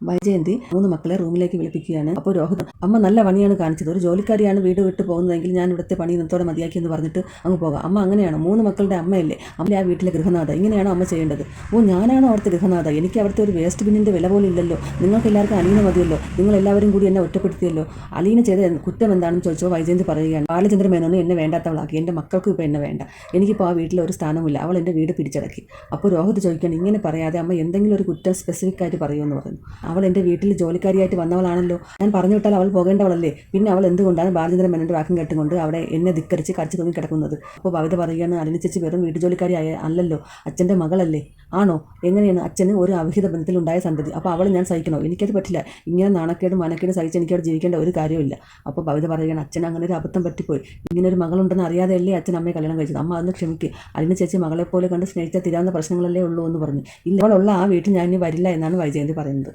വൈജയന്തി 3 മക്കളെ റൂമിലേക്ക് വിളിപ്പിക്കുകയാണ്. അപ്പോൾ രോഹിത്, അമ്മ നല്ല പണിയാണ് കാണിച്ചത്. ഒരു ജോലിക്കാരിയാണ് വീട് വിട്ട് പോകുന്നതെങ്കിൽ ഞാൻ ഇവിടുത്തെ പണി ഇന്നത്തോടെ മതിയാക്കി എന്ന് പറഞ്ഞിട്ട് അങ്ങ് പോകാം. അമ്മ അങ്ങനെയാണ്? 3 മക്കളുടെ അമ്മയല്ലേ? അമ്മ ആ വീട്ടിലെ ഗൃഹനാഥ. ഇങ്ങനെയാണോ അമ്മ ചെയ്യേണ്ടത്? ഞാനാണോ അവിടുത്തെ ഗൃഹനാഥ? എനിക്ക് അവിടുത്തെ ഒരു വേസ്റ്റ് ബിന്നിൻ്റെ വില പോലും ഇല്ലല്ലോ. നിങ്ങൾക്ക് എല്ലാവർക്കും അലീന മതിയല്ലോ. നിങ്ങൾ എല്ലാവരും കൂടി എന്നെ ഒറ്റപ്പെടുത്തിയല്ലോ. അലീന ചെയ്ത കുറ്റം എന്താണെന്ന് ചോദിച്ചോ വൈജയന്തി പറയുകയാണ്. ബാലചന്ദ്ര മേനോന് എന്നെ വേണ്ടാത്തവളാക്കി. എൻ്റെ മക്കൾക്കും ഇപ്പോൾ എന്നെ വേണ്ട. എനിക്കിപ്പോൾ ആ വീട്ടിൽ ഒരു സ്ഥാനമില്ല. അവൾ എൻ്റെ വീട് പിടിച്ചടക്കി. അപ്പോൾ രോഹിത് ചോദിക്കുകയാണ്, ഇങ്ങനെ പറയാതെ അമ്മ എന്തെങ്കിലും ഒരു കുറ്റം സ്പെസിഫിക് ആയിട്ട് പറയുമെന്ന് പറഞ്ഞു. അവൾ എൻ്റെ വീട്ടിൽ ജോലിക്കാരിയായിട്ട് വന്നവളാണല്ലോ. ഞാൻ പറഞ്ഞു വിട്ടാൽ അവൾ പോകേണ്ടവളല്ലേ? പിന്നെ അവൾ എന്തുകൊണ്ടാണ് ബാലചന്ദ്രൻ മേനോൻ്റെ വാക്കും കേട്ടുകൊണ്ട് അവിടെ എന്നെ ധിക്കരിച്ച് കടിച്ചു തൂങ്ങി കിടക്കുന്നത്? അപ്പോൾ ഭവിത പറയുകയാണ്, അലീന ചേച്ചി വെറും വീട്ടുജോലിക്കാരി അല്ലല്ലോ, അച്ഛൻ്റെ മകളല്ലേ? ആണോ? എങ്ങനെയാണ്? അച്ഛന് ഒരു അവിഹിത ബന്ധത്തിലുണ്ടായ സന്തതി. അപ്പോൾ അവൾ ഞാൻ സഹിക്കണോ? എനിക്കത് പറ്റില്ല. ഇങ്ങനെ നാണക്കേടും മനക്കേടും സഹിച്ച് എനിക്ക് അവിടെ ജീവിക്കേണ്ട ഒരു കാര്യമില്ല. അപ്പോൾ ഭവിത പറയുകയാണ്, അച്ഛൻ അങ്ങനെ ഒരു അബദ്ധം പറ്റിപ്പോയി. ഇങ്ങനെ ഒരു മകളുണ്ടെന്ന് അറിയാതെയല്ലേ അച്ഛൻ അമ്മയെ കല്യാണം കഴിച്ചത്. അമ്മ അതൊന്ന് ക്ഷമിക്കുക. അലീന ചേച്ചി മകളെപ്പോലെ കണ്ട് സ്നേഹിച്ചാൽ തീരാവുന്ന പ്രശ്നങ്ങളല്ലേ ഉള്ളൂ എന്ന് പറഞ്ഞു. ഇല്ല, അവളുള്ള ആ വീട്ടിൽ ഞാൻ ഇനി വരില്ല എന്നാണ് വൈജയന്തി പറയുന്നത്.